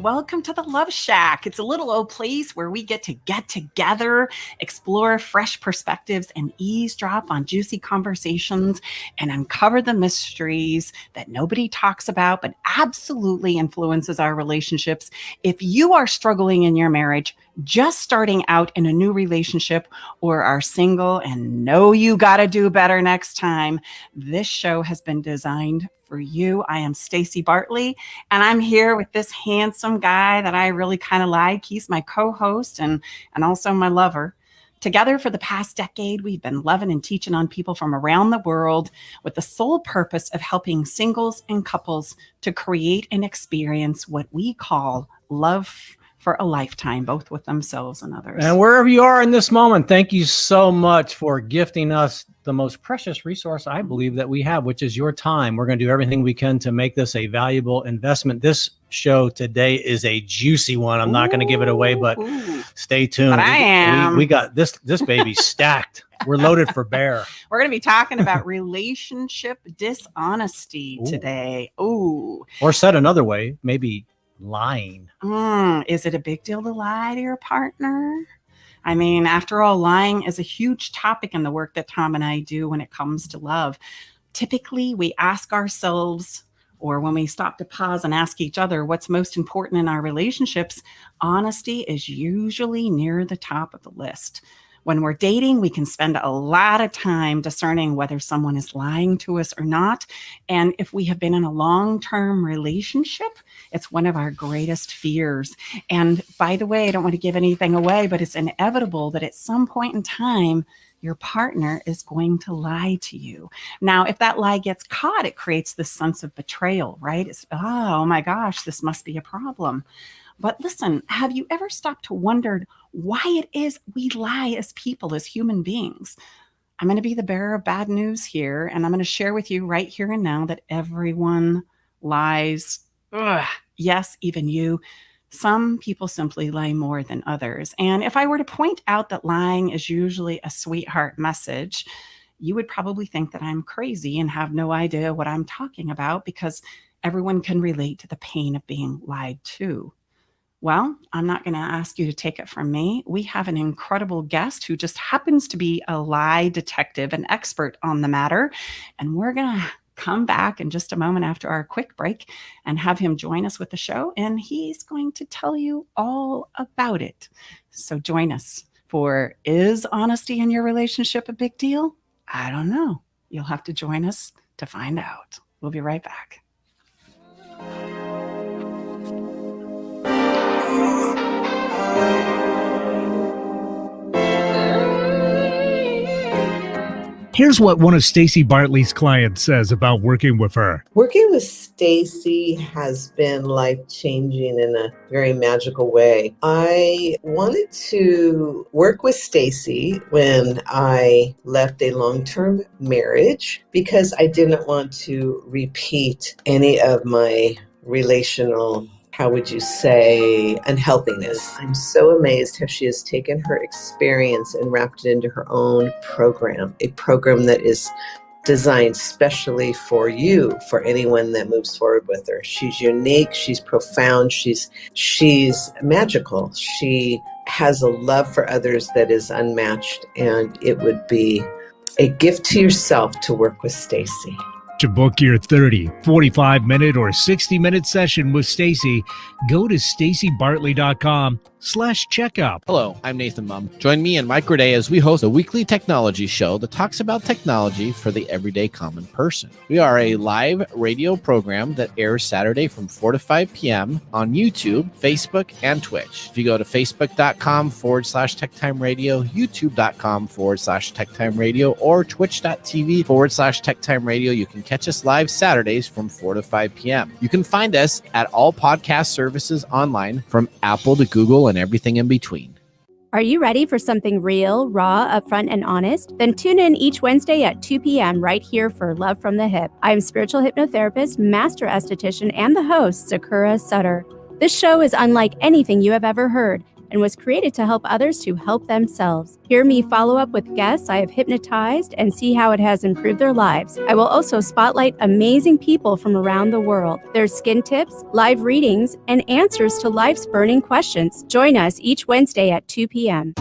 Welcome to the Love Shack. It's a little old place where we get together, explore fresh perspectives, and eavesdrop on juicy conversations and uncover the mysteries that nobody talks about but absolutely influences our relationships. If you are struggling in your marriage, just starting out in a new relationship, or are single and know you got to do better next time, this show has been designed for you. I am Stacy Bartley, and I'm here with this handsome guy that I really kind of like. He's my co-host and also my lover. Together for the past decade, we've been loving and teaching on people from around the world with the sole purpose of helping singles and couples to create and experience what we call love for a lifetime, both with themselves and others. And wherever you are in this moment, thank you so much for gifting us the most precious resource I believe that we have, which is your time. We're going to do everything we can to make this a valuable investment. This show today is a juicy one. I'm not going to give it away, but stay tuned. But I am. We got this baby stacked. We're loaded for bear. We're going to be talking about relationship dishonesty today. Ooh. Or said another way, maybe lying. Is it a big deal to lie to your partner? I mean, after all, lying is a huge topic in the work that Tom and I do when it comes to love. Typically, we ask ourselves, or when we stop to pause and ask each other what's most important in our relationships, honesty is usually near the top of the list. When we're dating, we can spend a lot of time discerning whether someone is lying to us or not. And if we have been in a long-term relationship, it's one of our greatest fears. And by the way, I don't want to give anything away, but it's inevitable that at some point in time, your partner is going to lie to you. Now, if that lie gets caught, it creates this sense of betrayal, right? It's, oh my gosh, this must be a problem. But listen, have you ever stopped to wonder why it is we lie as people, as human beings? I'm going to be the bearer of bad news here, and I'm going to share with you right here and now that everyone lies. Ugh, yes, even you. Some people simply lie more than others. And if I were to point out that lying is usually a sweetheart message, you would probably think that I'm crazy and have no idea what I'm talking about, because everyone can relate to the pain of being lied to. Well, I'm not going to ask you to take it from me. We have an incredible guest who just happens to be a lie detective, an expert on the matter. And we're going to come back in just a moment after our quick break and have him join us with the show. And he's going to tell you all about it. So join us for Is Honesty in Your Relationship a Big Deal? I don't know. You'll have to join us to find out. We'll be right back. Here's what one of Stacy Bartley's clients says about working with her. Working with Stacy has been life-changing in a very magical way. I wanted to work with Stacy when I left a long-term marriage because I didn't want to repeat any of my relational, how would you say, unhealthiness. I'm so amazed how she has taken her experience and wrapped it into her own program, a program that is designed specially for you, for anyone that moves forward with her. She's unique, she's profound, she's magical. She has a love for others that is unmatched, and it would be a gift to yourself to work with Stacy. To book your 30, 45-minute, or 60-minute session with Stacy, go to stacybartley.com/checkup. Hello, I'm Nathan Mum. Join me and Mike Raday as we host a weekly technology show that talks about technology for the everyday common person. We are a live radio program that airs Saturday from 4 to 5 p.m. on YouTube, Facebook, and Twitch. If you go to facebook.com/TechTimeRadio, youtube.com/TechTimeRadio, or twitch.tv/TechTimeRadio, you can catch us live Saturdays from 4 to 5 p.m. You can find us at all podcast services online, from Apple to Google and everything in between. Are you ready for something real, raw, upfront, and honest? Then tune in each Wednesday at 2 p.m. right here for Love from the Hip. I'm spiritual hypnotherapist, master esthetician, and the host, Sakura Sutter. This show is unlike anything you have ever heard. and was created to help others to help themselves. Hear me follow up with guests I have hypnotized and see how it has improved their lives. I will also spotlight amazing people from around the world, their skin tips, live readings, and answers to life's burning questions. Join us each Wednesday at 2 p.m.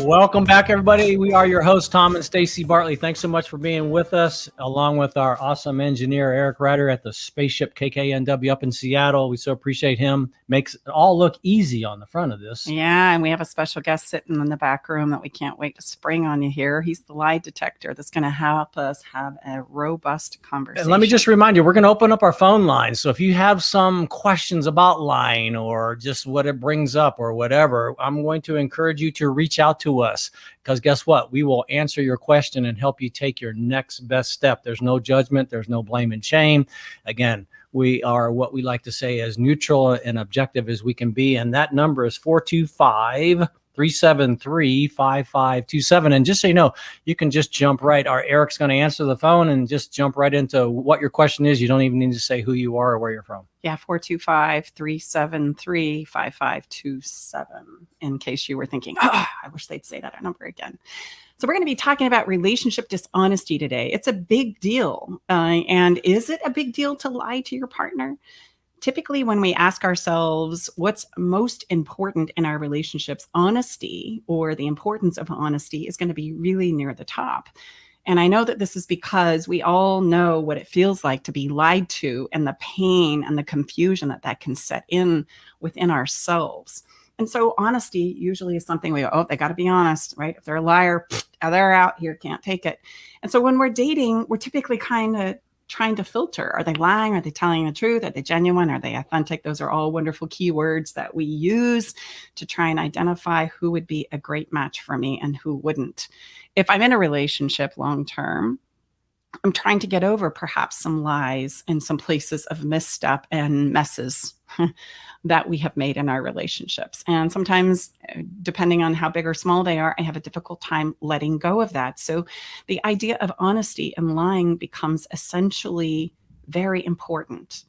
Welcome back, everybody. We are your hosts, Tom and Stacy Bartley. Thanks so much for being with us, along with our awesome engineer, Eric Ryder, at the spaceship KKNW up in Seattle. We so appreciate him. Makes it all look easy on the front of this. Yeah, and we have a special guest sitting in the back room that we can't wait to spring on you here. He's the lie detector that's going to help us have a robust conversation. And let me just remind you, we're going to open up our phone lines. So if you have some questions about lying or just what it brings up or whatever, I'm going to encourage you to reach out to us, because guess what? We will answer your question and help you take your next best step. There's no judgment. There's no blame and shame. Again, we are what we like to say as neutral and objective as we can be. And that number is 425-373-5527. And just so you know, you can just jump right. Our Eric's going to answer the phone and just jump right into what your question is. You don't even need to say who you are or where you're from. Yeah, 425-373-5527, in case you were thinking, I wish they'd say that number again. So we're going to be talking about relationship dishonesty today. It's a big deal. And is it a big deal to lie to your partner? Typically, when we ask ourselves what's most important in our relationships, honesty, or the importance of honesty, is going to be really near the top. And I know that this is because we all know what it feels like to be lied to, and the pain and the confusion that can set in within ourselves. And so honesty usually is something we go, oh, they got to be honest, right? If they're a liar, they're out here, can't take it. And so when we're dating, we're typically kind of trying to filter. Are they lying? Are they telling the truth? Are they genuine? Are they authentic? Those are all wonderful keywords that we use to try and identify who would be a great match for me and who wouldn't. If I'm in a relationship long term, I'm trying to get over perhaps some lies and some places of misstep and messes that we have made in our relationships. And sometimes, depending on how big or small they are, I have a difficult time letting go of that. So the idea of honesty and lying becomes essentially very important.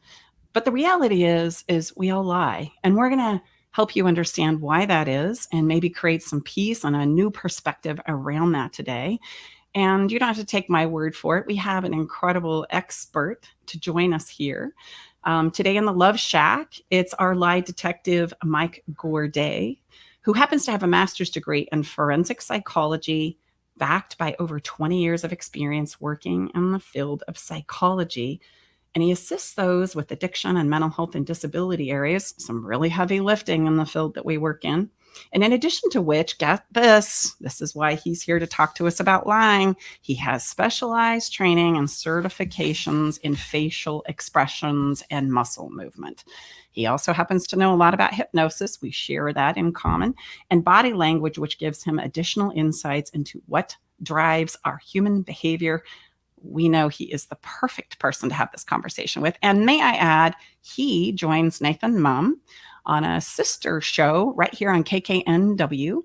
But the reality is we all lie, and we're going to help you understand why that is and maybe create some peace and a new perspective around that today. And you don't have to take my word for it. We have an incredible expert to join us here. Today in the Love Shack, it's our lie detective, Mike Gourday, who happens to have a master's degree in forensic psychology, backed by over 20 years of experience working in the field of psychology. And he assists those with addiction and mental health and disability areas, some really heavy lifting in the field that we work in. And in addition to which, get this is why he's here to talk to us about lying. He has specialized training and certifications in facial expressions and muscle movement. He also happens to know a lot about hypnosis. We share that in common, and body language, which gives him additional insights into what drives our human behavior. We know he is the perfect person to have this conversation with. And may I add, he joins Nathan Mum on a sister show right here on KKNW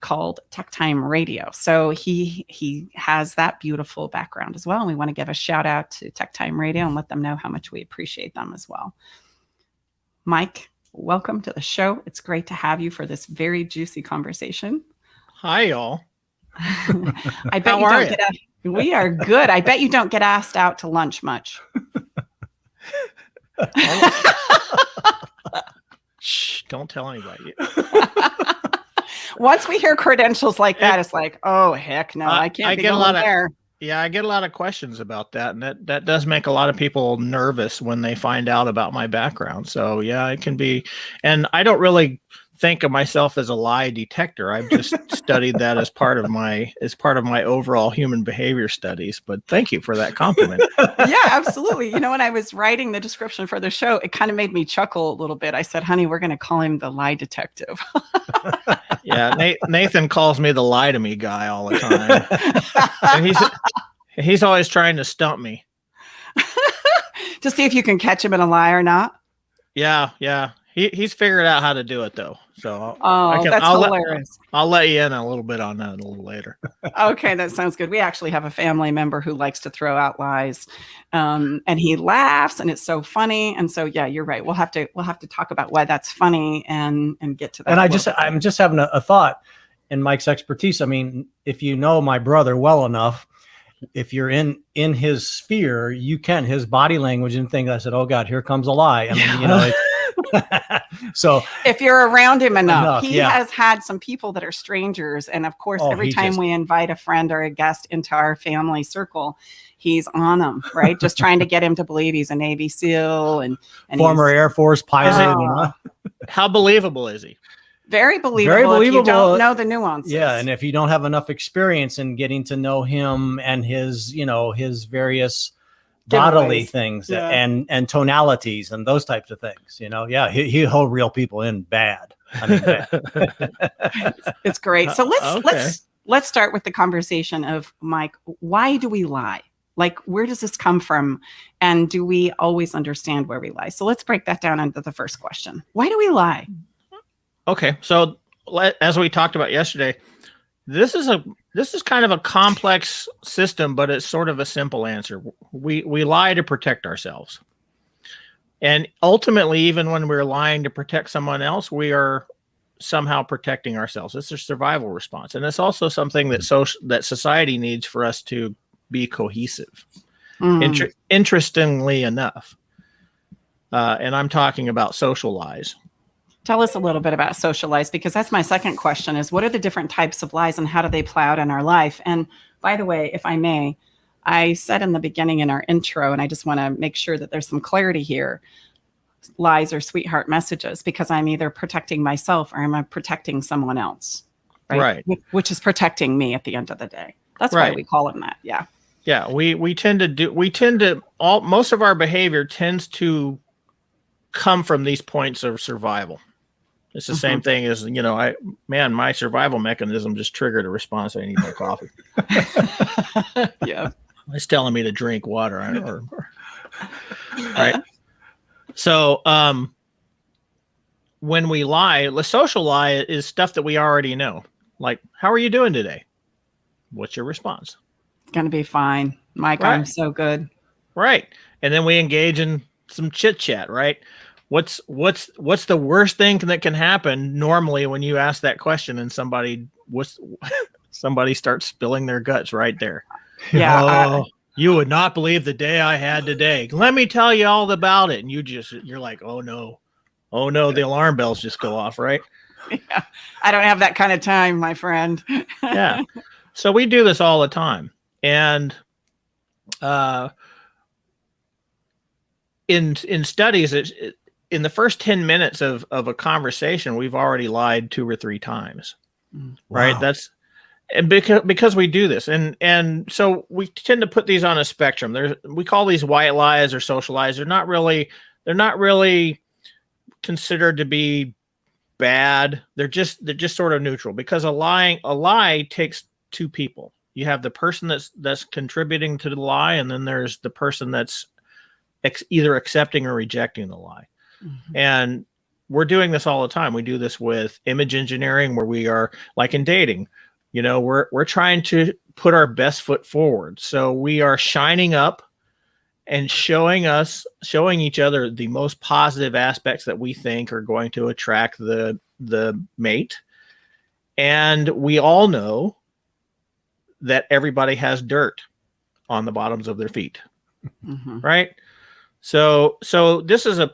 called Tech Time Radio. So he has that beautiful background as well. And we want to give a shout out to Tech Time Radio and let them know how much we appreciate them as well. Mike, welcome to the show. It's great to have you for this very juicy conversation. Hi, y'all. I bet we are good. I bet you don't get asked out to lunch much. Shh, don't tell anybody. Once we hear credentials like that, it's like, oh, heck no, I can't be going there. Yeah, I get a lot of questions about that, and that does make a lot of people nervous when they find out about my background. So yeah, it can be, and I don't really think of myself as a lie detector. I've just studied that as part of my overall human behavior studies. But thank you for that compliment. Yeah, absolutely. You know, when I was writing the description for the show, it kind of made me chuckle a little bit. I said, honey, we're going to call him the lie detective. Yeah, Nathan calls me the lie to me guy all the time. And he's always trying to stump me. To see if you can catch him in a lie or not. Yeah. He's figured out how to do it though. So That's hilarious. I'll let you in a little bit on that a little later. Okay, that sounds good. We actually have a family member who likes to throw out lies, and he laughs, and it's so funny. And so, yeah, you're right. We'll have to talk about why that's funny and get to that. And I'm just having a thought in Mike's expertise. I mean, if you know my brother well enough, if you're in his sphere, you can his body language and things. I said, "Oh God, here comes a lie." I mean, you know. So if you're around him enough, he yeah. has had some people that are strangers, and of course, every time just we invite a friend or a guest into our family circle, he's on them, right? Just trying to get him to believe he's a Navy SEAL and former Air Force pilot. You know? How believable is he? Very believable. Very believable. If you don't know the nuances. Yeah, and if you don't have enough experience in getting to know him and his, you know, his various bodily things and tonalities and those types of things, you know, he'll hold real people in bad. I mean, bad. It's great. So let's start with the conversation of, Mike, why do we lie? Like, where does this come from? And do we always understand where we lie? So let's break that down into the first question. Why do we lie? Okay, so as we talked about yesterday, this is kind of a complex system, but it's sort of a simple answer. We lie to protect ourselves, and ultimately, even when we're lying to protect someone else, we are somehow protecting ourselves. It's a survival response, and it's also something that society needs for us to be cohesive. Interestingly enough, and I'm talking about social lies. Tell us a little bit about social lies, because that's my second question is, what are the different types of lies and how do they play out in our life? And by the way, if I may, I said in the beginning in our intro, and I just want to make sure that there's some clarity here, lies are sweetheart messages, because I'm either protecting myself or I'm protecting someone else, right? Which is protecting me at the end of the day. That's why we call them that. Yeah. Yeah. Most of our behavior tends to come from these points of survival. It's the same thing as, you know, my survival mechanism just triggered a response. I need more coffee. Yeah. It's telling me to drink water. Right. So, when we lie, the social lie is stuff that we already know. Like, how are you doing today? What's your response? It's going to be fine. Mike, I'm so good. Right. And then we engage in some chit chat, right? What's the worst thing that can happen normally when you ask that question and somebody starts spilling their guts right there? Yeah. You would not believe the day I had today. Let me tell you all about it. And you're like, oh no, the alarm bells just go off, right? Yeah. I don't have that kind of time, my friend. Yeah. So we do this all the time. And in studies, in the first 10 minutes of a conversation, we've already lied 2 or 3 times. Right. Wow. That's and because we do this. And so we tend to put these on a spectrum. We call these white lies or social lies. They're not really considered to be bad. They're just sort of neutral, because a lie takes 2 people. You have the person that's contributing to the lie, and then there's the person that's either accepting or rejecting the lie. And we're doing this all the time. We do this with image engineering, where we are, like in dating, you know, we're trying to put our best foot forward. So we are shining up and showing each other the most positive aspects that we think are going to attract the mate. And we all know that everybody has dirt on the bottoms of their feet. Right? So this is a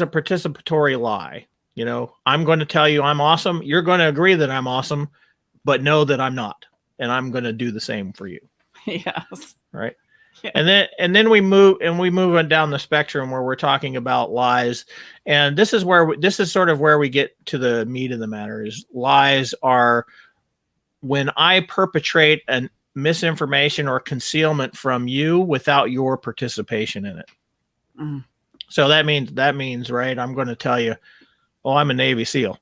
participatory lie. You know, I'm going to tell you I'm awesome. You're going to agree that I'm awesome, but know that I'm not. And I'm going to do the same for you. Yes. Right. Yeah. And then we move on down the spectrum where we're talking about lies. And this is sort of where we get to the meat of the matter. Is lies are when I perpetrate an misinformation or concealment from you without your participation in it. So that means, right, I'm going to tell you, oh, I'm a Navy SEAL,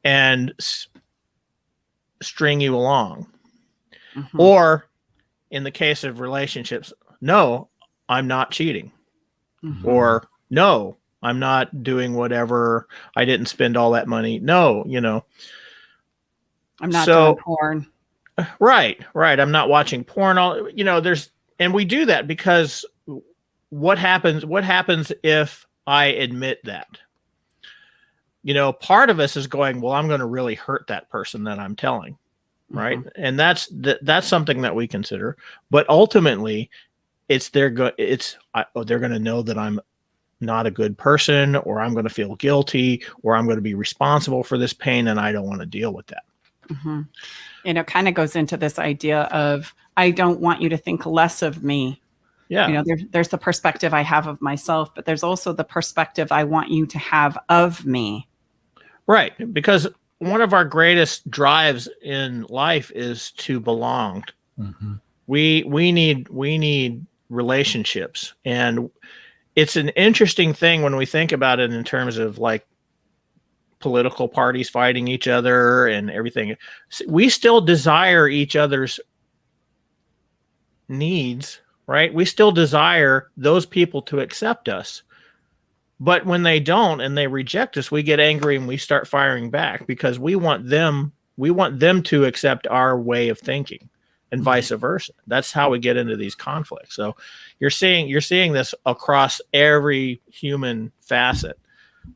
and string you along. Or in the case of relationships, no, I'm not cheating. Or no, I'm not doing whatever. I didn't spend all that money. No, I'm not doing porn. Right. I'm not watching porn. And we do that because what happens if I admit that? Part of us is going, well, I'm going to really hurt that person that I'm telling. Right. Mm-hmm. And that's something that we consider, but ultimately they're going to know that I'm not a good person, or I'm going to feel guilty, or I'm going to be responsible for this pain. And I don't want to deal with that. Mm-hmm. Kind of goes into this idea of, I don't want you to think less of me. Yeah. There's the perspective I have of myself, but there's also the perspective I want you to have of me. Right. Because one of our greatest drives in life is to belong. Mm-hmm. We need relationships, and it's an interesting thing when we think about it in terms of like political parties fighting each other and everything. We still desire each other's needs, right? We still desire those people to accept us. But when they don't and they reject us, we get angry and we start firing back because we want them to accept our way of thinking, and vice versa. That's how we get into these conflicts. So you're seeing this across every human facet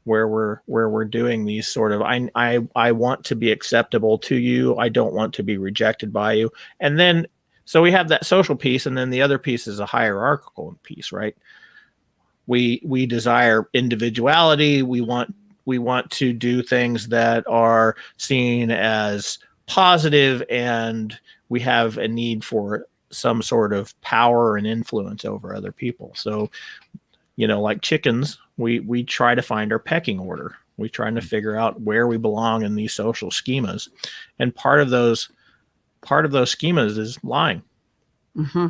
where we're doing these sort of I want to be acceptable to you. I don't want to be rejected by you. And then so we have that social piece, and then the other piece is a hierarchical piece, right? We desire individuality. We want to do things that are seen as positive, and we have a need for some sort of power and influence over other people. So, like chickens, we try to find our pecking order. We're trying to figure out where we belong in these social schemas, and part of those schemas is lying. Mm-hmm.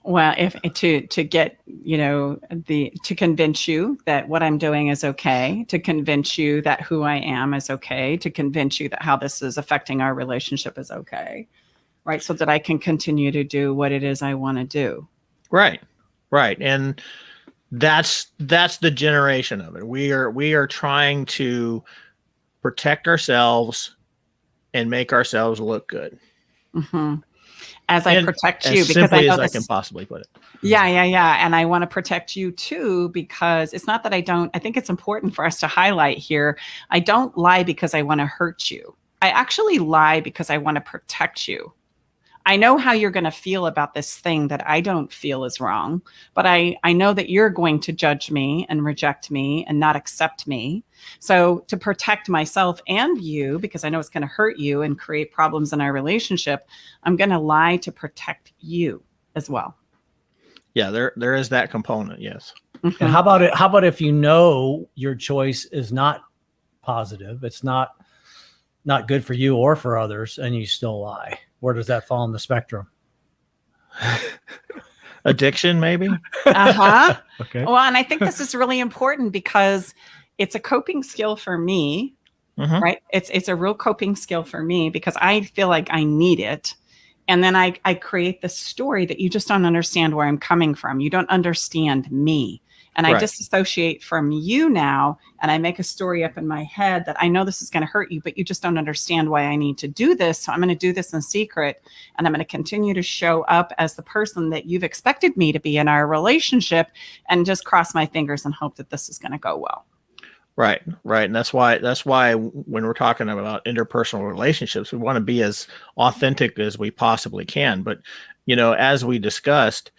Well, if to get, to convince you that what I'm doing is okay, to convince you that who I am is okay, to convince you that how this is affecting our relationship is okay, right? So that I can continue to do what it is I want to do. Right. And that's the generation of it. We are trying to protect ourselves and make ourselves look good. Mm-hmm. As I protect you, because simply as I can possibly put it. Yeah. And I want to protect you too, because it's not that I think it's important for us to highlight here. I don't lie because I want to hurt you. I actually lie because I want to protect you. I know how you're going to feel about this thing that I don't feel is wrong, but I know that you're going to judge me and reject me and not accept me. So to protect myself and you, because I know it's going to hurt you and create problems in our relationship, I'm going to lie to protect you as well. Yeah, there is that component. Yes. Mm-hmm. And how about if your choice is not positive, it's not good for you or for others, and you still lie? Where does that fall on the spectrum? Addiction, maybe? Uh-huh. Okay. Well, and I think this is really important because it's a coping skill for me, mm-hmm. right? It's a real coping skill for me because I feel like I need it. And then I create this story that you just don't understand where I'm coming from. You don't understand me. And I disassociate from you now, and I make a story up in my head that I know this is going to hurt you, but you just don't understand why I need to do this. So I'm going to do this in secret, and I'm going to continue to show up as the person that you've expected me to be in our relationship, and just cross my fingers and hope that this is going to go well. Right. And that's why when we're talking about interpersonal relationships, we want to be as authentic as we possibly can. But, as we discussed,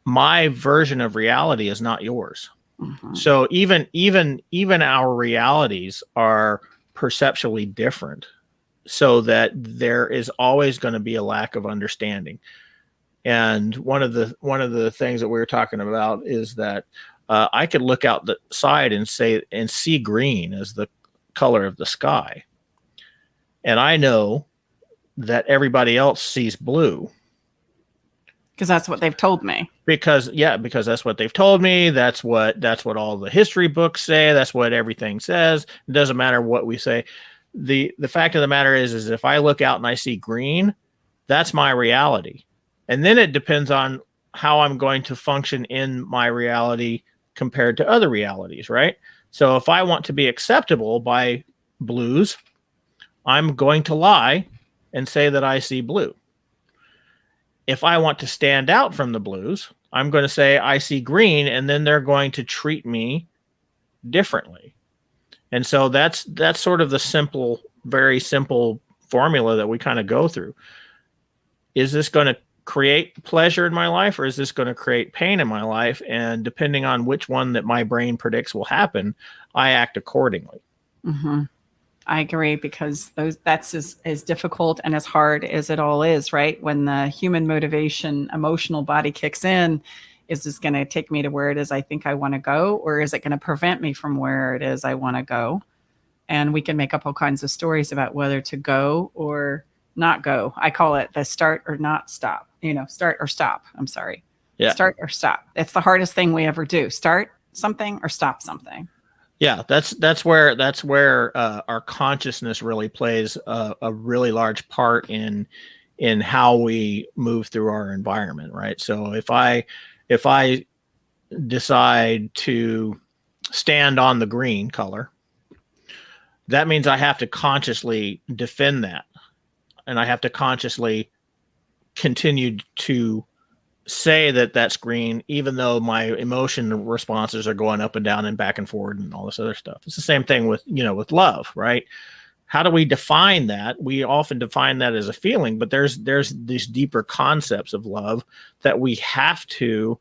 my version of reality is not yours. Mm-hmm. So even our realities are perceptually different, so that there is always going to be a lack of understanding. And one of the things that we were talking about is that I could look out the side and see green as the color of the sky, and I know that everybody else sees blue. Because that's what they've told me. Because that's what they've told me. That's what all the history books say. That's what everything says. It doesn't matter what we say. The fact of the matter is if I look out and I see green, that's my reality. And then it depends on how I'm going to function in my reality compared to other realities, right? So if I want to be acceptable by blues, I'm going to lie and say that I see blue. If I want to stand out from the blues, I'm going to say I see green, and then they're going to treat me differently. And so that's sort of the simple, very simple formula that we kind of go through. Is this going to create pleasure in my life, or is this going to create pain in my life? And depending on which one that my brain predicts will happen, I act accordingly. Mm-hmm. I agree, because that's as difficult and as hard as it all is, right? When the human motivation, emotional body kicks in, is this going to take me to where it is I think I want to go, or is it going to prevent me from where it is I want to go? And we can make up all kinds of stories about whether to go or not go. I call it the start or not stop, start or stop. I'm sorry. Yeah. Start or stop. It's the hardest thing we ever do. Start something or stop something. Yeah, that's where our consciousness really plays a really large part in how we move through our environment, right? So if I decide to stand on the green color, that means I have to consciously defend that, and I have to consciously continue to say that that's green, even though my emotion responses are going up and down and back and forward and all this other stuff. It's the same thing with love, right? How do we define that? We often define that as a feeling, but there's these deeper concepts of love that we have to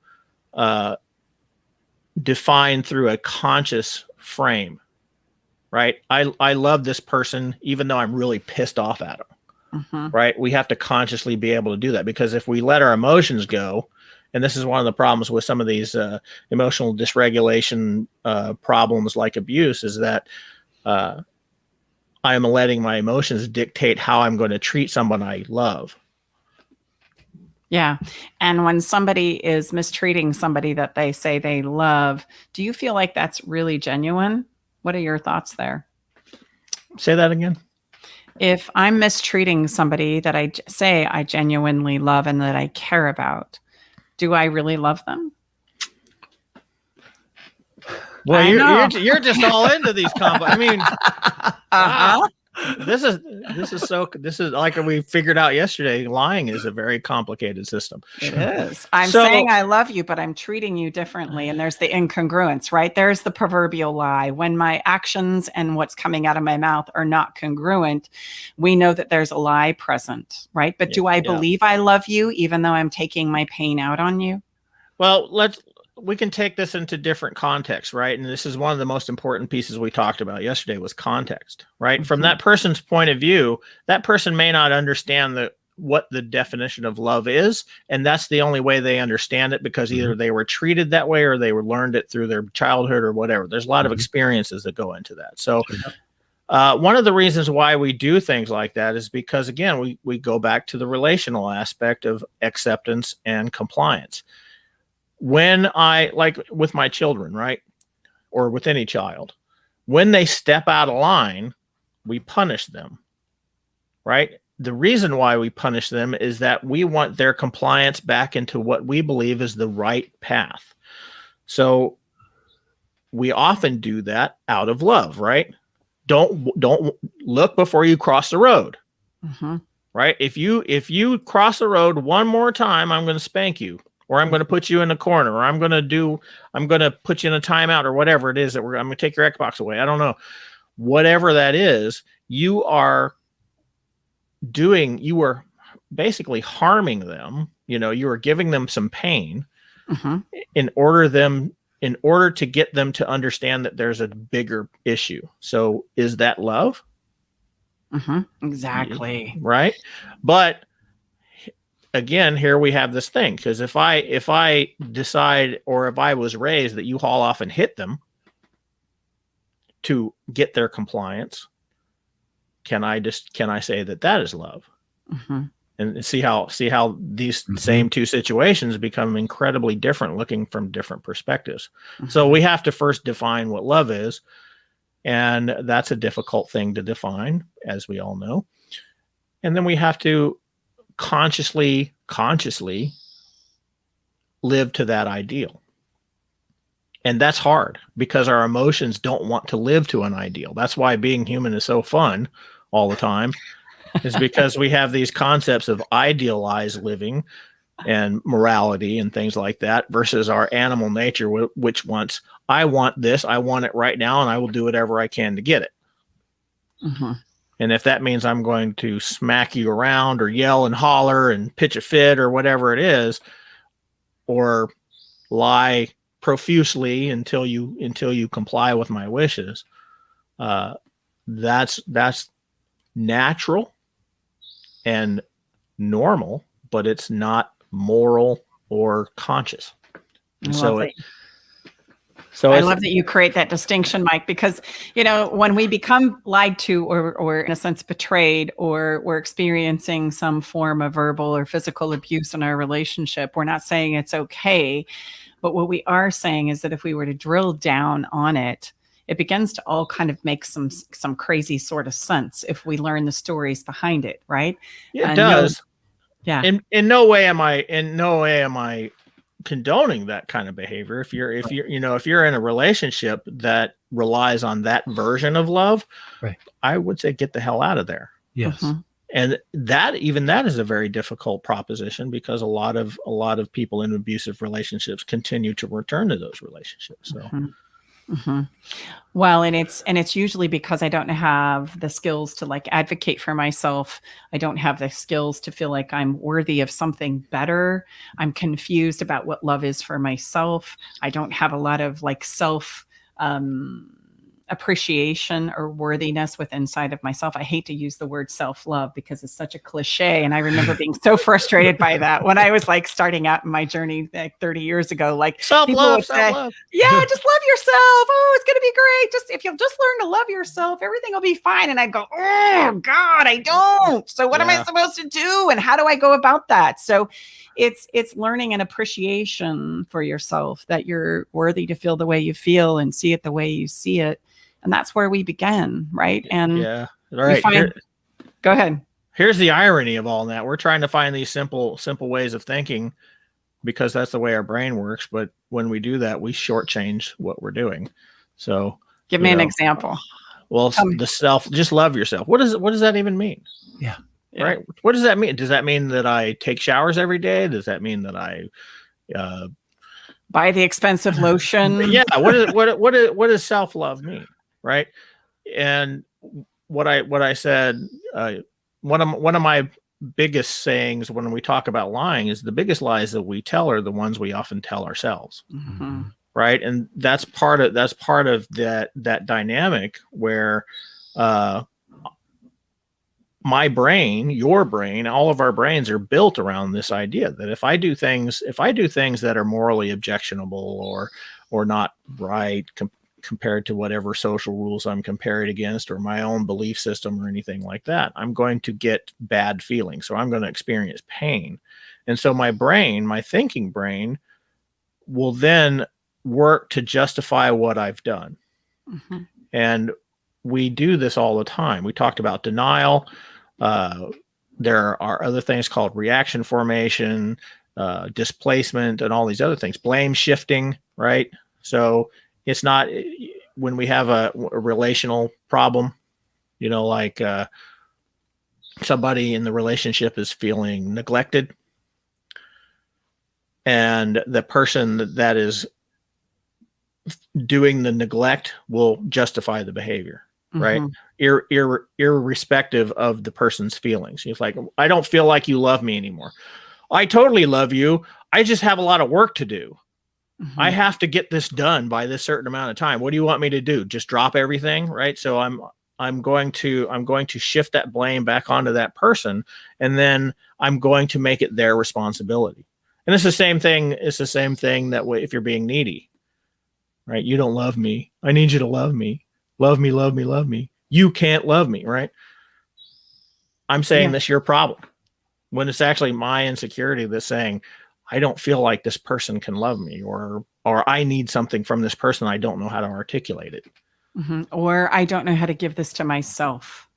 define through a conscious frame, right? I love this person even though I'm really pissed off at them. Mm-hmm. Right? We have to consciously be able to do that, because if we let our emotions go, and this is one of the problems with some of these emotional dysregulation problems like abuse, is that I am letting my emotions dictate how I'm going to treat someone I love. Yeah. And when somebody is mistreating somebody that they say they love, do you feel like that's really genuine? What are your thoughts there? Say that again. If I'm mistreating somebody that I say I genuinely love and that I care about, do I really love them? Well, you're just all into these combos. I mean, wow. This is like we figured out yesterday. Lying is a very complicated system. It is. I'm saying I love you, but I'm treating you differently. And there's the incongruence, right? There's the proverbial lie. When my actions and what's coming out of my mouth are not congruent, we know that there's a lie present, right? But do I believe I love you, even though I'm taking my pain out on you? Well, we can take this into different contexts, right? And this is one of the most important pieces we talked about yesterday was context, right? Mm-hmm. From that person's point of view, that person may not understand what the definition of love is. And that's the only way they understand it, because either they were treated that way or they learned it through their childhood or whatever. There's a lot of experiences that go into that. So one of the reasons why we do things like that is because, again, we go back to the relational aspect of acceptance and compliance. When I, like with my children, right, or with any child, when they step out of line, we punish them, right? The reason why we punish them is that we want their compliance back into what we believe is the right path. So we often do that out of love, right? Don't look before you cross the road, right? If you cross the road one more time, I'm going to spank you. Or I'm going to put you in a corner, or I'm going to put you in a timeout, or whatever it is that I'm going to take your Xbox away. I don't know. Whatever that is, you are basically harming them. You are giving them some pain in order to get them to understand that there's a bigger issue. So is that love? Exactly. Right. But again, here we have this thing, because if I decide, or if I was raised that you haul off and hit them to get their compliance, can I say that is love? And see how these same two situations become incredibly different, looking from different perspectives. So we have to first define what love is, and that's a difficult thing to define, as we all know. And then we have to consciously live to that ideal. And that's hard because our emotions don't want to live to an ideal. That's why being human is so fun all the time, is because we have these concepts of idealized living and morality and things like that versus our animal nature, which wants, I want this, I want it right now, and I will do whatever I can to get it. Mm-hmm. And if that means I'm going to smack you around or yell and holler and pitch a fit or whatever it is, or lie profusely until you comply with my wishes, that's natural and normal, but it's not moral or conscious. And I love that you create that distinction, Mike, because, when we become lied to or in a sense betrayed, or we're experiencing some form of verbal or physical abuse in our relationship, we're not saying it's okay. But what we are saying is that if we were to drill down on it, it begins to all kind of make some crazy sort of sense if we learn the stories behind it, right? It does. Yeah. In no way am I condoning that kind of behavior. If you're in a relationship that relies on that version of love, right, I would say get the hell out of there. Yes. Mm-hmm. And that is a very difficult proposition, because a lot of people in abusive relationships continue to return to those relationships. So mm-hmm. Mm-hmm. Well, and it's usually because I don't have the skills to like advocate for myself. I don't have the skills to feel like I'm worthy of something better. I'm confused about what love is for myself. I don't have a lot of like self appreciation or worthiness with inside of myself. I hate to use the word self-love because it's such a cliche. And I remember being so frustrated by that when I was like starting out in my journey like 30 years ago. Like self-love, yeah, just love yourself. Oh, it's going to be great. Just if you'll just learn to love yourself, everything will be fine. And I'd go, oh God, I don't. So what am I supposed to do? And how do I go about that? So it's learning an appreciation for yourself, that you're worthy to feel the way you feel and see it the way you see it. And that's where we begin, right? And yeah, all right. Go ahead. Here's the irony of all that. We're trying to find these simple ways of thinking because that's the way our brain works. But when we do that, we shortchange what we're doing. So give me an example. Well, just love yourself. What does that even mean? Yeah. Right. What does that mean? Does that mean that I take showers every day? Does that mean that I buy the expensive lotion? Yeah. What does self-love mean? Right. And what I said, one of my biggest sayings when we talk about lying is the biggest lies that we tell are the ones we often tell ourselves. Mm-hmm. Right. And that's part of that dynamic where my brain, your brain, all of our brains are built around this idea that if I do things that are morally objectionable or not right, compared to whatever social rules I'm compared against or my own belief system or anything like that, I'm going to get bad feelings. So I'm going to experience pain. And so my brain, my thinking brain, will then work to justify what I've done. Mm-hmm. And we do this all the time. We talked about denial. There are other things called reaction formation, displacement, and all these other things, blame shifting, right? So it's not when we have a relational problem, like somebody in the relationship is feeling neglected, and the person that is doing the neglect will justify the behavior, right? Mm-hmm. Irrespective of the person's feelings. It's like, I don't feel like you love me anymore. I totally love you. I just have a lot of work to do. Mm-hmm. I have to get this done by this certain amount of time. What do you want me to do? Just drop everything, right? So I'm going to shift that blame back onto that person, and then I'm going to make it their responsibility. And it's the same thing. It's the same thing that way if you're being needy, right? You don't love me. I need you to love me. Love me, love me, love me. You can't love me, right? I'm saying that's your problem, when it's actually my insecurity that's saying, I don't feel like this person can love me, or I need something from this person. I don't know how to articulate it. Mm-hmm. Or I don't know how to give this to myself.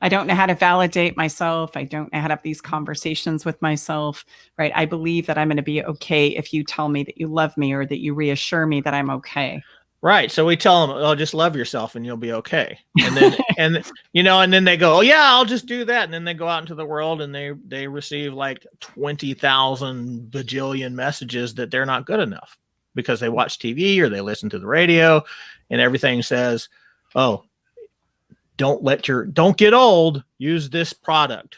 I don't know how to validate myself. I don't know how to have these conversations with myself, right? I believe that I'm going to be okay if you tell me that you love me or that you reassure me that I'm okay. Right. So we tell them, oh, just love yourself and you'll be okay. And then, and then they go, oh yeah, I'll just do that. And then they go out into the world and they receive like 20,000 bajillion messages that they're not good enough because they watch TV or they listen to the radio and everything says, oh, don't get old, use this product.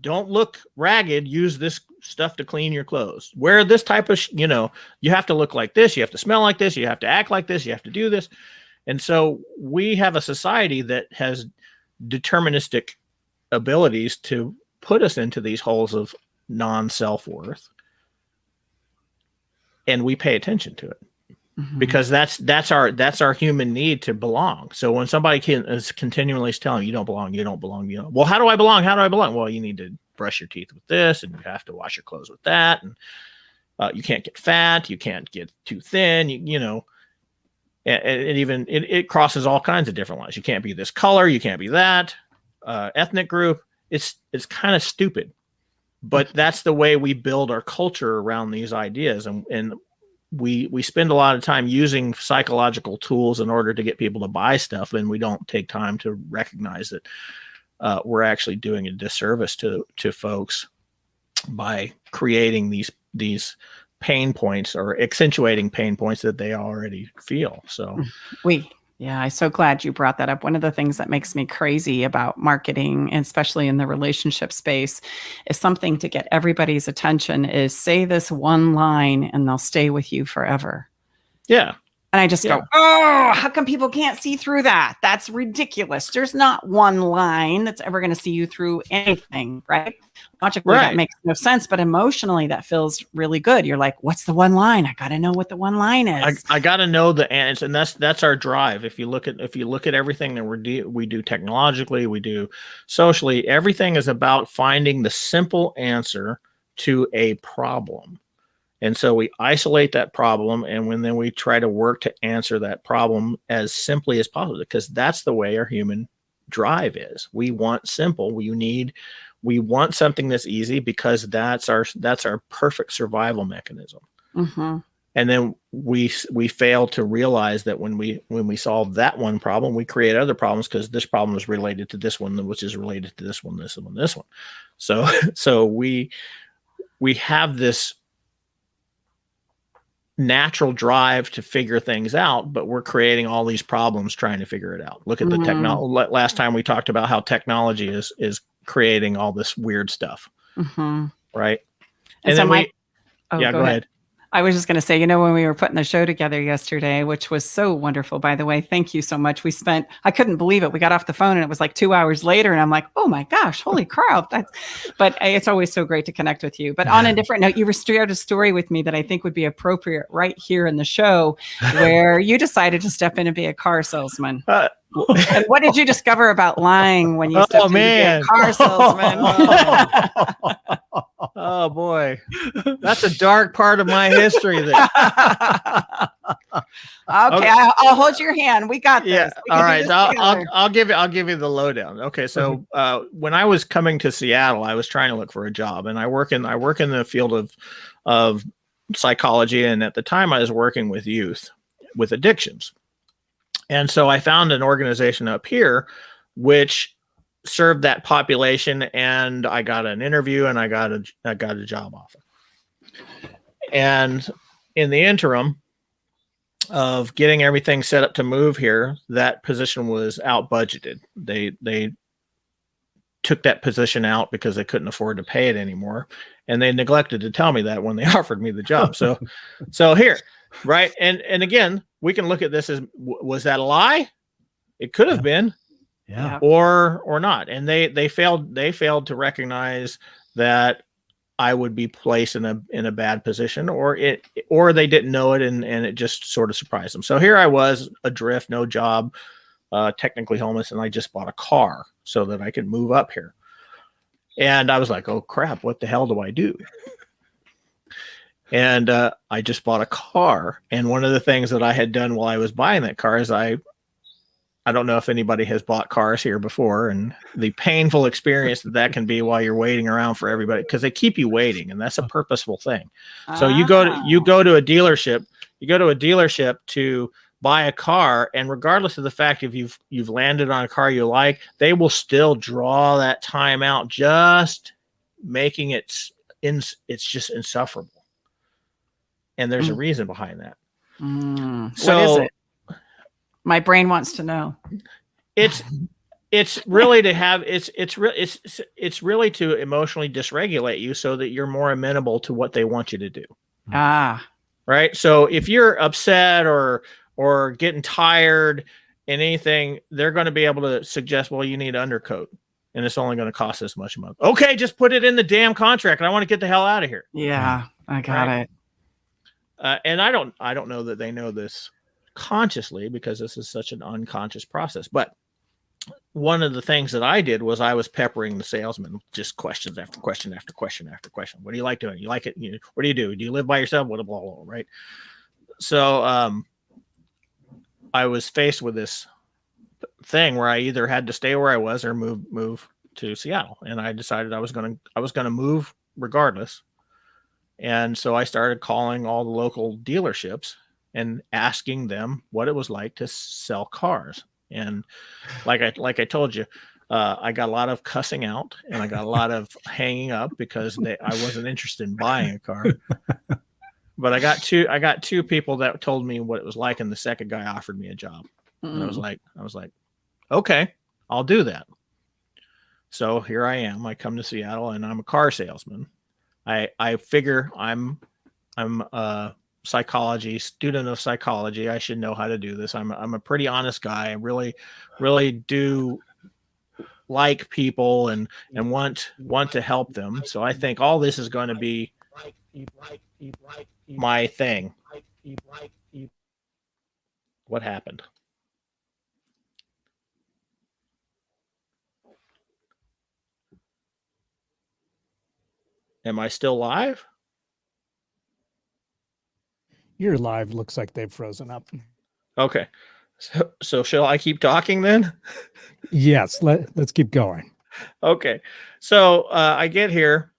Don't look ragged, use this stuff to clean your clothes. Wear this type of, you have to look like this, you have to smell like this, you have to act like this, you have to do this. And so we have a society that has deterministic abilities to put us into these holes of non-self-worth. And we pay attention to it. Because that's our human need to belong. So when somebody is continually telling you don't belong, well, how do I belong? How do I belong? Well, you need to brush your teeth with this, and you have to wash your clothes with that, and you can't get fat, you can't get too thin, it crosses all kinds of different lines. You can't be this color, you can't be that ethnic group. It's kind of stupid, but that's the way we build our culture around these ideas, and we spend a lot of time using psychological tools in order to get people to buy stuff, and we don't take time to recognize that we're actually doing a disservice to folks by creating these pain points or accentuating pain points that they already feel. So yeah, I'm so glad you brought that up. One of the things that makes me crazy about marketing, and especially in the relationship space, is something to get everybody's attention is say this one line and they'll stay with you forever. Yeah. And I just go, oh, how come people can't see through that? That's ridiculous. There's not one line that's ever going to see you through anything, right? Logically, that makes no sense, but emotionally, that feels really good. You're like, what's the one line? I got to know what the one line is. I got to know the answer, and that's our drive. If you look at everything that we do technologically, we do socially, everything is about finding the simple answer to a problem. And so we isolate that problem, and then we try to work to answer that problem as simply as possible, because that's the way our human drive is. We want simple. We want something that's easy because that's our perfect survival mechanism. Mm-hmm. And then we fail to realize that when we solve that one problem, we create other problems because this problem is related to this one, which is related to this one, this one, this one. So we have this natural drive to figure things out, but we're creating all these problems trying to figure it out. Look at the technology. Last time we talked about how technology is creating all this weird stuff, right? And so then go ahead. I was just going to say, when we were putting the show together yesterday, which was so wonderful, by the way, thank you so much. I couldn't believe it. We got off the phone and it was like 2 hours later. And I'm like, oh my gosh, holy crap. But it's always so great to connect with you. But on a different note, you shared a story with me that I think would be appropriate right here in the show, where you decided to step in and be a car salesman. And what did you discover about lying when you stepped in to be a car salesman? Oh boy, that's a dark part of my history. Okay, I'll hold your hand. We got this. Yeah, all right. I'll give you the lowdown. Okay, so when I was coming to Seattle, I was trying to look for a job, and I work in the field of psychology, and at the time I was working with youth with addictions. And so I found an organization up here which served that population, and I got an interview and I got a job offer. And in the interim of getting everything set up to move here, that position was out budgeted. They took that position out because they couldn't afford to pay it anymore, and they neglected to tell me that when they offered me the job. So here, right? And again, we can look at this as, was that a lie? It could have been, or not. And they failed to recognize that I would be placed in a bad position, or they didn't know it, and it just sort of surprised them. So here I was, adrift, no job, technically homeless, and I just bought a car so that I could move up here. And I was like, oh crap, what the hell do I do? And I just bought a car. And one of the things that I had done while I was buying that car is I I don't know if anybody has bought cars here before, and the painful experience that can be while you're waiting around for everybody, because they keep you waiting, and that's a purposeful thing. So you go to a dealership, to buy a car, and regardless of the fact if you've landed on a car you like, they will still draw that time out, just making it's just insufferable. And there's a reason behind that. So what is it? My brain wants to know. It's really to have it's really to emotionally dysregulate you so that you're more amenable to what they want you to do. Right. So if you're upset or getting tired and anything, they're going to be able to suggest, well, you need an undercoat, and it's only going to cost this much a month. Okay, just put it in the damn contract, and I want to get the hell out of here. Yeah, I got it. And I don't know that they know this consciously, because this is such an unconscious process. But one of the things that I did was I was peppering the salesman, just questions after question after question after question. What do you like doing? You like it? What do you do? Do you live by yourself? What blah, blah, blah, right? So I was faced with this thing where I either had to stay where I was or move to Seattle, and I decided I was gonna move regardless. And so I started calling all the local dealerships and asking them what it was like to sell cars. And like I told you, I got a lot of cussing out, and I got a lot of hanging up because I wasn't interested in buying a car. But I got two people that told me what it was like, and the second guy offered me a job. And I was like, okay, I'll do that. So here I am. I come to Seattle, and I'm a car salesman. I figure I'm a psychology student of psychology. I should know how to do this. I'm a pretty honest guy. I really do like people and want to help them. So I think all this is going to be my thing. What happened? Am I still live? You're live. Looks like they've frozen up. Okay. So shall I keep talking then? Yes, let's keep going. Okay. So I get here,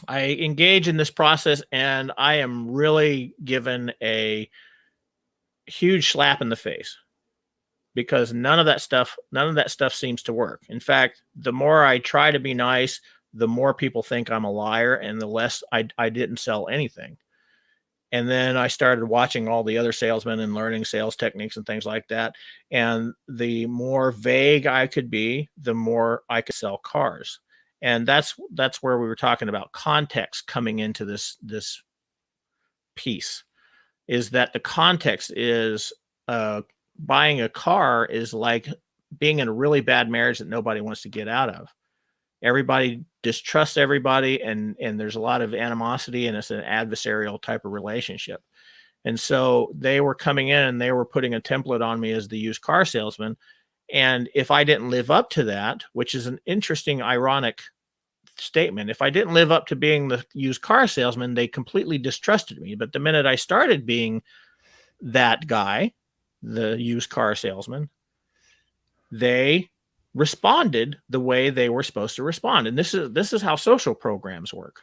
I engage in this process, and I am really given a huge slap in the face, because none of that stuff seems to work. In fact, the more I try to be nice, the more people think I'm a liar, and the less I didn't sell anything. And then I started watching all the other salesmen and learning sales techniques and things like that. And the more vague I could be, the more I could sell cars. And that's where we were talking about context coming into this piece, is that the context is buying a car is like being in a really bad marriage that nobody wants to get out of. Everybody distrusts everybody, and there's a lot of animosity, and it's an adversarial type of relationship. And so they were coming in and they were putting a template on me as the used car salesman. And if I didn't live up to that, which is an interesting, ironic statement, if I didn't live up to being the used car salesman, they completely distrusted me. But the minute I started being that guy, the used car salesman, they responded the way they were supposed to respond. And this is how social programs work.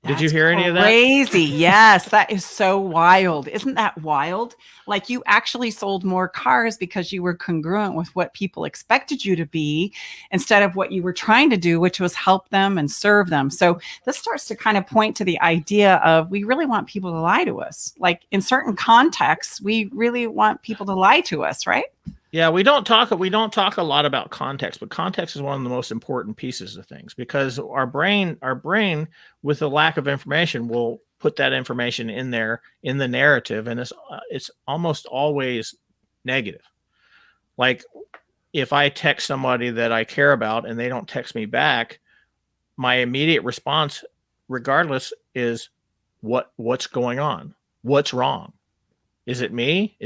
Did you hear any of that? Crazy. Yes, that is so wild. Isn't that wild? Like, you actually sold more cars because you were congruent with what people expected you to be, instead of what you were trying to do, which was help them and serve them. So this starts to kind of point to the idea of, we really want people to lie to us. Like, in certain contexts, we really want people to lie to us, right? Yeah, we don't talk a lot about context, but context is one of the most important pieces of things, because our brain with the lack of information will put that information in there in the narrative, and it's almost always negative. Like, if I text somebody that I care about and they don't text me back, my immediate response, regardless, is what's going on? What's wrong? Is it me?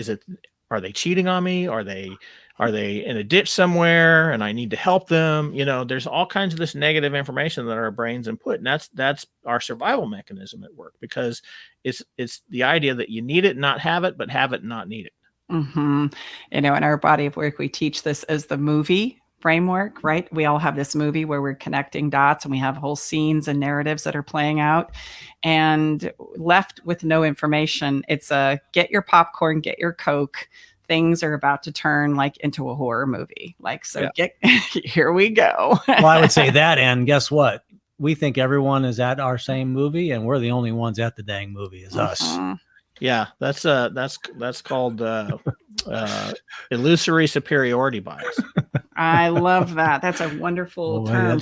Are they cheating on me? Are they in a ditch somewhere and I need to help them? There's all kinds of this negative information that our brains input, and that's our survival mechanism at work, because it's the idea that you need it, not have it, but have it, not need it. Hmm. In our body of work, we teach this as the movie framework, right? We all have this movie where we're connecting dots and we have whole scenes and narratives that are playing out. And left with no information, it's a get your popcorn, get your Coke. Things are about to turn like into a horror movie. Like, so get here we go. Well, I would say that, and guess what? We think everyone is at our same movie, and we're the only ones at the dang movie is us. Yeah, that's called illusory superiority bias. I love that. That's a wonderful term.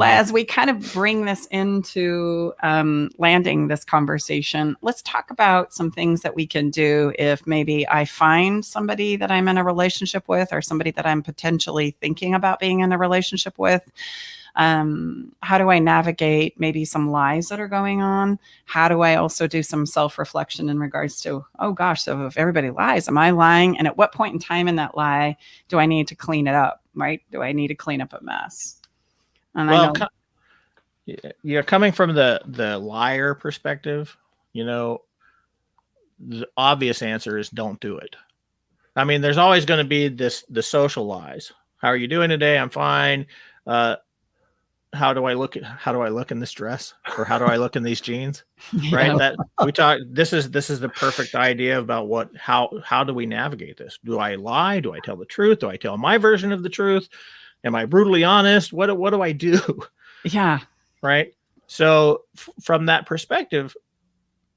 As we kind of bring this into landing this conversation, let's talk about some things that we can do if maybe I find somebody that I'm in a relationship with, or somebody that I'm potentially thinking about being in a relationship with. How do I navigate maybe some lies that are going on? How do I also do some self-reflection in regards to, oh gosh, so if everybody lies, am I lying? And at what point in time in that lie do I need to clean it up, right? Do I need to clean up a mess? And well, you're coming from the liar perspective, the obvious answer is don't do it. I mean, there's always going to be the social lies. How are you doing today? I'm fine. How do I look in this dress, or how do I look in these jeans? Right. That we talk, this is the perfect idea about how do we navigate this? Do I lie? Do I tell the truth? Do I tell my version of the truth? Am I brutally honest? What do I do? Yeah. Right. So from that perspective,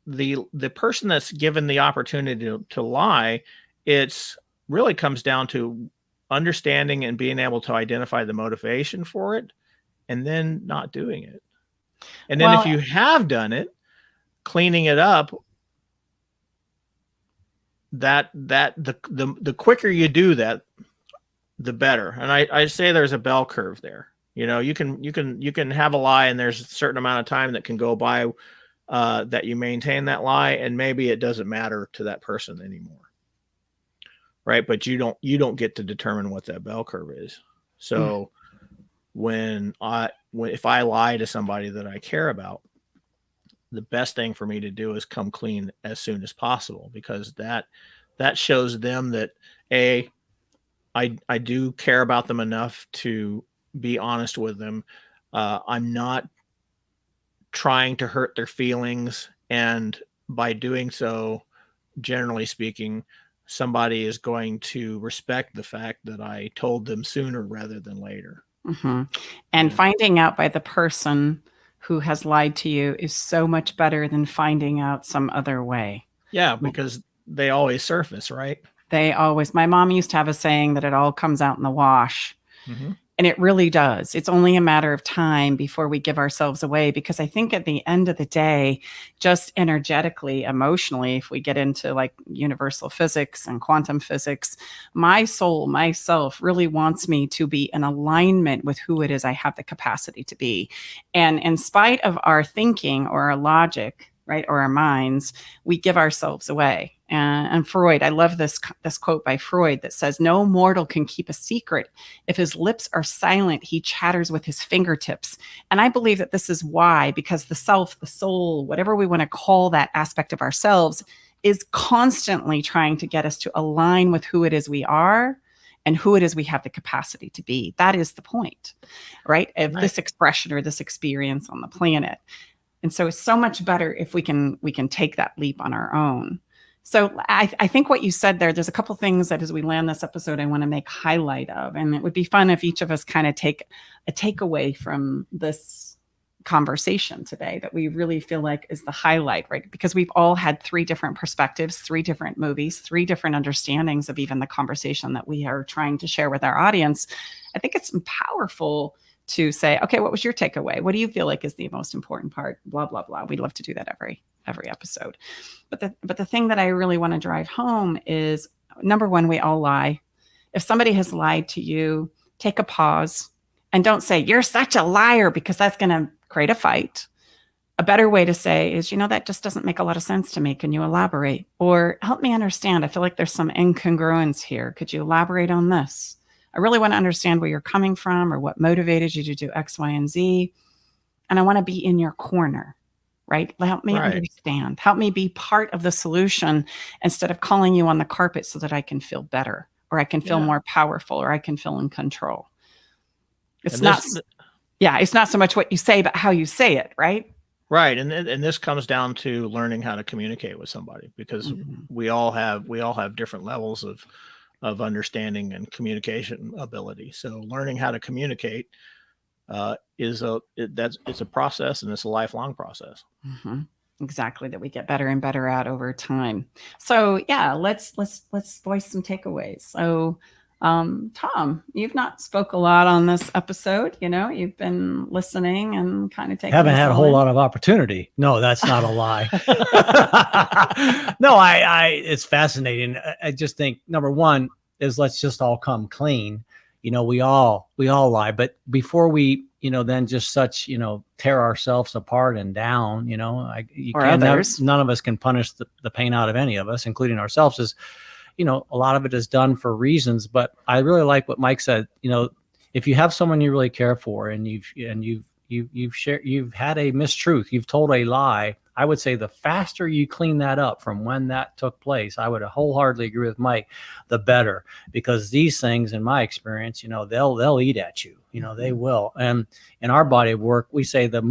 the person that's given the opportunity to lie, it's really comes down to understanding and being able to identify the motivation for it, and then not doing it. And then if you have done it, cleaning it up, the quicker you do that, the better. And I say there's a bell curve there. You can have a lie, and there's a certain amount of time that can go by that you maintain that lie, and maybe it doesn't matter to that person anymore. Right? But you don't get to determine what that bell curve is. So if I lie to somebody that I care about, the best thing for me to do is come clean as soon as possible, because that shows them that I do care about them enough to be honest with them. I'm not trying to hurt their feelings, and by doing so, generally speaking, somebody is going to respect the fact that I told them sooner rather than later. Mm-hmm. And finding out by the person who has lied to you is so much better than finding out some other way. Yeah, because they always surface, right? My mom used to have a saying that it all comes out in the wash. Mm-hmm. And it really does. It's only a matter of time before we give ourselves away, because I think at the end of the day, just energetically, emotionally, if we get into like universal physics and quantum physics, my soul, myself really wants me to be in alignment with who it is I have the capacity to be. And in spite of our thinking or our logic, right, or our minds, we give ourselves away. And Freud, I love this quote by Freud that says, "No mortal can keep a secret. If his lips are silent, he chatters with his fingertips." And I believe that this is why, because the self, the soul, whatever we want to call that aspect of ourselves, is constantly trying to get us to align with who it is we are and who it is we have the capacity to be. That is the point, right, of this expression or this experience on the planet. And so it's so much better if we can take that leap on our own. So I think what you said there's a couple things that as we land this episode, I want to make highlight of. And it would be fun if each of us kind of take a takeaway from this conversation today that we really feel like is the highlight, right? Because we've all had 3 different perspectives, 3 different movies, 3 different understandings of even the conversation that we are trying to share with our audience. I think it's powerful to say, okay, what was your takeaway? What do you feel like is the most important part? Blah, blah, blah. We love to do that every episode. But the thing that I really want to drive home is, number one, we all lie. If somebody has lied to you, take a pause and don't say, "You're such a liar," because that's going to create a fight. A better way to say is, that just doesn't make a lot of sense to me. Can you elaborate? Or help me understand. I feel like there's some incongruence here. Could you elaborate on this? I really want to understand where you're coming from or what motivated you to do X, Y, and Z. And I want to be in your corner. right? Help me Right. understand. Help me be part of the solution instead of calling you on the carpet so that I can feel better, or I can feel Yeah. more powerful, or I can feel in control. It's And not, this, yeah, it's not so much what you say, but how you say it, right? right. And this comes down to learning how to communicate with somebody, because Mhm. we all have different levels of understanding and communication ability. So learning how to communicate it's a process, and it's a lifelong process. Mhm. Exactly, that we get better and better at over time. So yeah, let's voice some takeaways. So Tom, you've not spoke a lot on this episode. You've been listening and kind of taking. Haven't this had a all whole in. lot of opportunity. No, that's not a lie. No, it's fascinating. I just think number one is let's just all come clean. We all lie, but before we, then just tear ourselves apart and down, Or others. none of us can punish the pain out of any of us, including ourselves. Is, a lot of it is done for reasons, but I really like what Mike said. If you have someone you really care for, and you've had a mistruth, you've told a lie, I would say the faster you clean that up from when that took place, I would wholeheartedly agree with Mike, the better, because these things, in my experience, they'll eat at you, they will. And in our body of work, we say the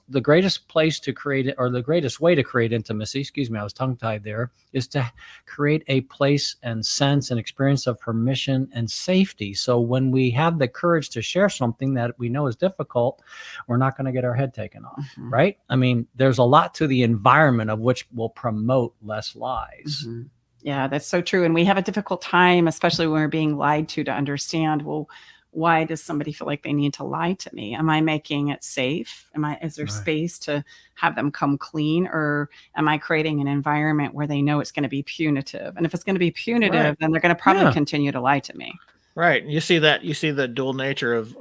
the greatest place to create it, or the greatest way to create intimacy, excuse me, I was tongue tied there, is to create a place and sense and experience of permission and safety. So when we have the courage to share something that we know is difficult, we're not going to get our head taken off, right? I mean, there's a lot to the environment of which will promote less lies. Mm-hmm. Yeah, that's so true. And we have a difficult time, especially when we're being lied to understand, well, why does somebody feel like they need to lie to me? Am I making it safe? Is there space to have them come clean, or am I creating an environment where they know it's going to be punitive? And if it's going to be punitive, then they're going to probably continue to lie to me. Right. You see the dual nature of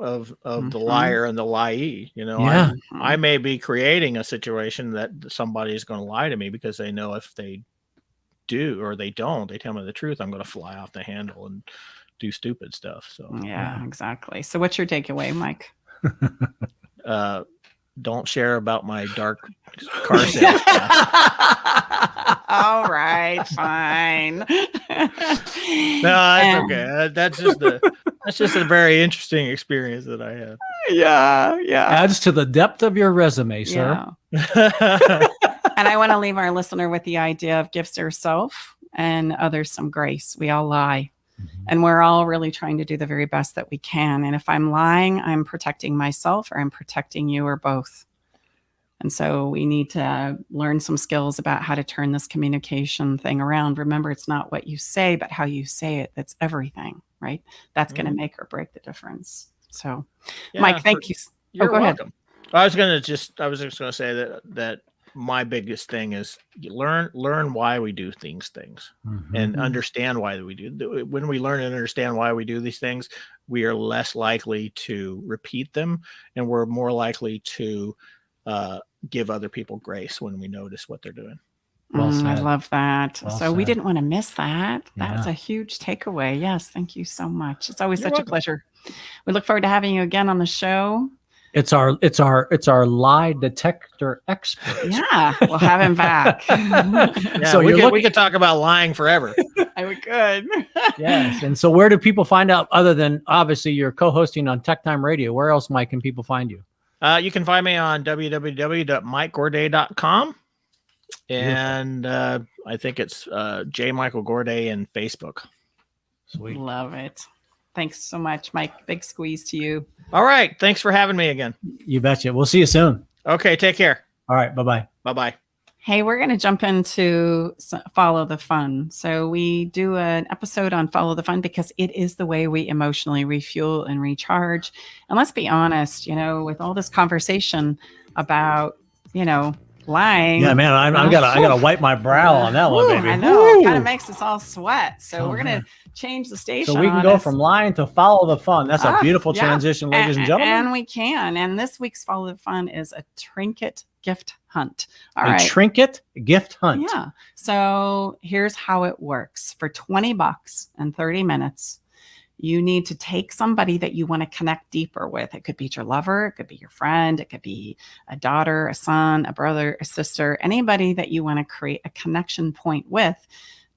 the liar and the liee. I may be creating a situation that somebody is going to lie to me because they know if they do or they don't, they tell me the truth, I'm going to fly off the handle and do stupid stuff. So yeah, exactly. So what's your takeaway, Mike? Don't share about my dark car sales past. All right, fine. No, that's okay. That's just a very interesting experience that I had. Yeah. Adds to the depth of your resume, sir. Yeah. And I want to leave our listener with the idea of give yourself and others some grace. We all lie. And we're all really trying to do the very best that we can. And if I'm lying, I'm protecting myself, or I'm protecting you, or both. And so we need to learn some skills about how to turn this communication thing around. Remember, it's not what you say, but how you say it. That's everything, right? That's going to make or break the difference. So, yeah, Mike, thank you. You're go welcome. Ahead. I was just going to say that my biggest thing is learn why we do things and understand why we do. When we learn and understand why we do these things, we are less likely to repeat them, and we're more likely to give other people grace when we notice what they're doing. I love that. Well so we said. didn't want to miss that. That was Yeah. a huge takeaway. Yes. Thank you so much. It's always You're such welcome. a pleasure. We look forward to having you again on the show. It's our lie detector expert. Yeah, we'll have him back. Yeah, So we could talk about lying forever. We could. Yes. And so where do people find out, other than obviously you're co-hosting on Tech Time Radio? Where else, Mike, can people find you? You can find me on www.mikegorday.com. And I think it's J. Michael Gorday in Facebook. Sweet. Love it. Thanks so much, Mike. Big squeeze to you. All right. Thanks for having me again. You betcha. We'll see you soon. Okay. Take care. All right. Bye-bye. Bye-bye. Hey, we're going to jump into Follow the Fun. So we do an episode on Follow the Fun because it is the way we emotionally refuel and recharge. And let's be honest, with all this conversation about, lying. Yeah, man, I gotta wipe my brow on that one, baby. I know. It kind of makes us all sweat. So we're going to change the station. So we can go from lying to Follow the Fun. That's a beautiful transition, ladies and gentlemen. And we can. And this week's Follow the Fun is a trinket gift hunt. All right. Trinket gift hunt. Yeah. So here's how it works. For $20 and 30 minutes, You need to take somebody that you want to connect deeper with. It could be your lover, it could be your friend, it could be a daughter, a son, a brother, a sister, anybody that you want to create a connection point with.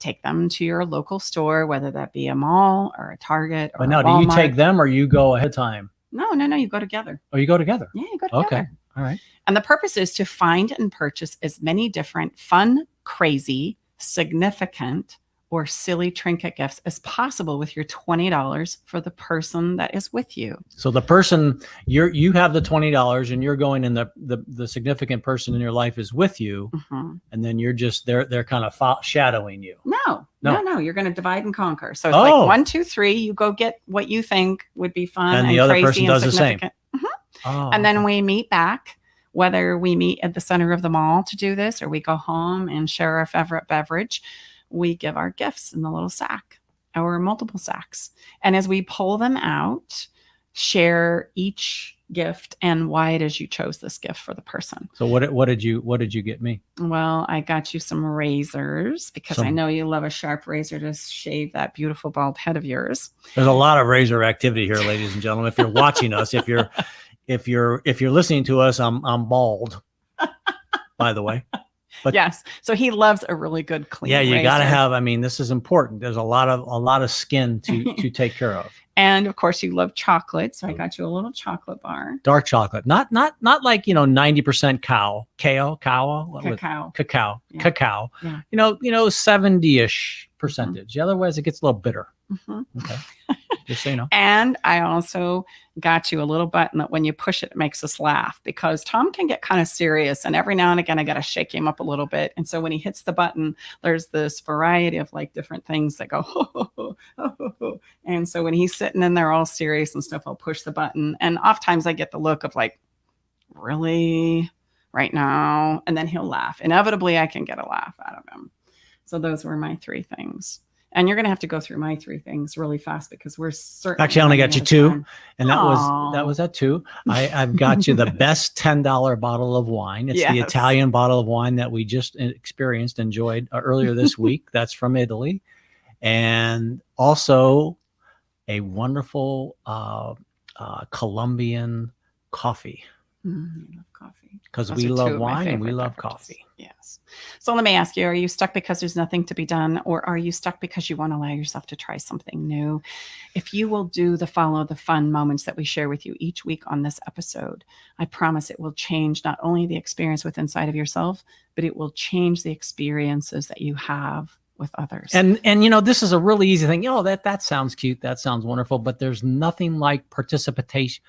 Take them to your local store, whether that be a mall or a Target or But now, a do you Walmart. take them or you go ahead of time? No, you go together. Oh, you go together? Yeah, you go together. Okay. All right. And the purpose is to find and purchase as many different fun, crazy, significant, or silly trinket gifts as possible with your $20 for the person that is with you. So the person you have the $20 and you're going, and the significant person in your life is with you, and then you're just they're kind of shadowing you. No. You're going to divide and conquer. So it's Oh. like 1, 2, 3. You go get what you think would be fun, And the other crazy person and does the same. significant. Oh, And then we meet back, whether we meet at the center of the mall to do this or we go home and share our favorite beverage. We give our gifts in the little sack or multiple sacks. And as we pull them out, share each gift and why it is you chose this gift for the person. So what did you get me? Well, I got you some razors because I know you love a sharp razor to shave that beautiful bald head of yours. There's a lot of razor activity here, ladies and gentlemen. If you're watching us, if you're listening to us, I'm bald, by the way. But yes, so he loves a really good clean. Yeah, you razor. got to have. I mean, this is important. There's a lot of skin to take care of. And of course, you love chocolate, so I got you a little chocolate bar. Dark chocolate, not like 90% cacao. Yeah. Cacao. Yeah. 70-ish percentage. Otherwise, it gets a little bitter. Okay. Just so you know. And I also got you a little button that when you push it, it makes us laugh, because Tom can get kind of serious. And every now and again, I got to shake him up a little bit. And so when he hits the button, there's this variety of like different things that go, ho, ho, ho, ho, ho, ho. And so when he's sitting in there all serious and stuff, I'll push the button. And oftentimes I get the look of like, really, right now? And then he'll laugh. Inevitably, I can get a laugh out of him. So those were my 3 things. And you're going to have to go through my 3 things really fast because we're certainly. Actually, I only got you 2. Time. And that was at 2. I've got you the best $10 bottle of wine. It's the Italian bottle of wine that we just enjoyed earlier this week. That's from Italy. And also a wonderful Colombian coffee. I love coffee. Because we love wine and we love coffee. Yes. So let me ask you, are you stuck because there's nothing to be done, or are you stuck because you want to allow yourself to try something new? If you will do the follow the fun moments that we share with you each week on this episode, I promise it will change not only the experience within inside of yourself, but it will change the experiences that you have with others. And this is a really easy thing. That sounds cute. That sounds wonderful. But there's nothing like participation.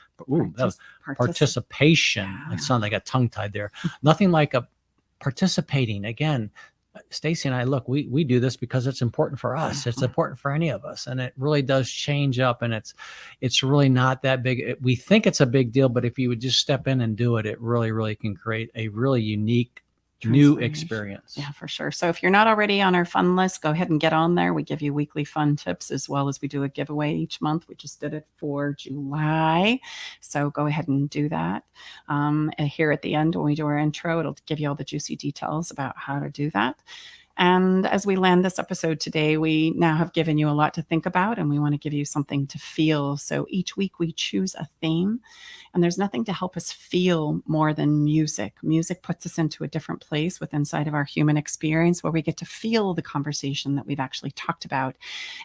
Participation. Yeah. I sound like I got tongue tied there. Nothing like a participating. Again, Stacy and I, look, we do this because it's important for us. It's important for any of us. And it really does change up. And it's really not that big. We think it's a big deal, but if you would just step in and do it, it really, really can create a really unique new experience. Yeah, for sure. So if you're not already on our fun list, go ahead and get on there. We give you weekly fun tips as well as we do a giveaway each month. We just did it for July. So go ahead and do that. And here at the end, when we do our intro, it'll give you all the juicy details about how to do that. And as we land this episode today, we now have given you a lot to think about, and we want to give you something to feel. So each week we choose a theme, and there's nothing to help us feel more than music. Music puts us into a different place within inside of our human experience where we get to feel the conversation that we've actually talked about.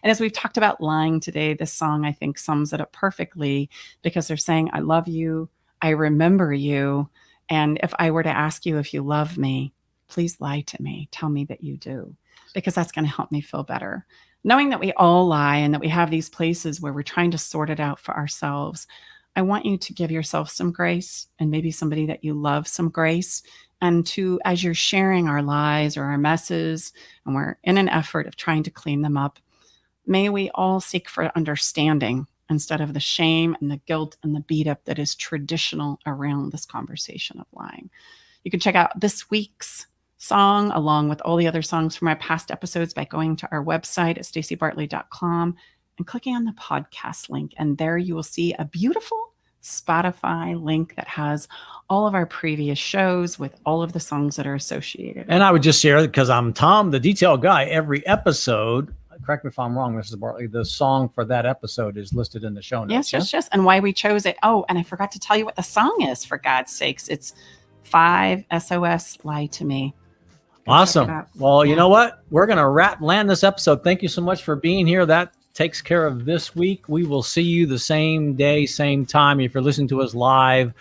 And as we've talked about lying today, this song, I think, sums it up perfectly, because they're saying, I love you, I remember you, and if I were to ask you if you love me, please lie to me. Tell me that you do, because that's going to help me feel better. Knowing that we all lie and that we have these places where we're trying to sort it out for ourselves, I want you to give yourself some grace, and maybe somebody that you love some grace. And to, as you're sharing our lies or our messes, and we're in an effort of trying to clean them up, may we all seek for understanding instead of the shame and the guilt and the beat up that is traditional around this conversation of lying. You can check out this week's song along with all the other songs from our past episodes by going to our website at stacybartley.com and clicking on the podcast link. And there you will see a beautiful Spotify link that has all of our previous shows with all of the songs that are associated. And I would just share, because I'm Tom, the detail guy, every episode correct me if I'm wrong, Mrs. Bartley, the song for that episode is listed in the show notes. Yes. And why we chose it. Oh, and I forgot to tell you what the song is, for God's sakes. It's 5 SOS Lie to Me. Go check it Awesome. out. Well, you know what? We're going to land this episode. Thank you so much for being here. That takes care of this week. We will see you the same day, same time. If you're listening to us live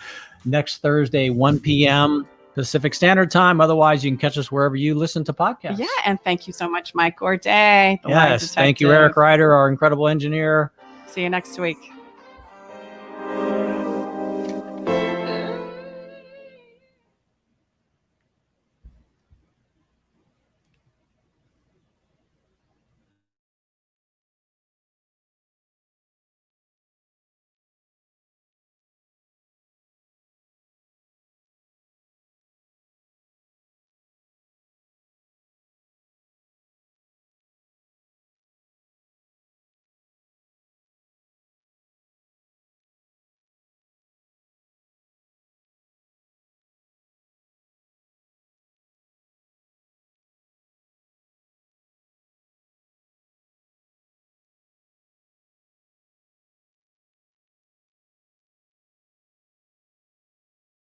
next Thursday, 1 p.m. Pacific Standard Time. Otherwise, you can catch us wherever you listen to podcasts. Yeah, and thank you so much, Mike Gorday. Yes, thank you, Eric Ryder, our incredible engineer. See you next week.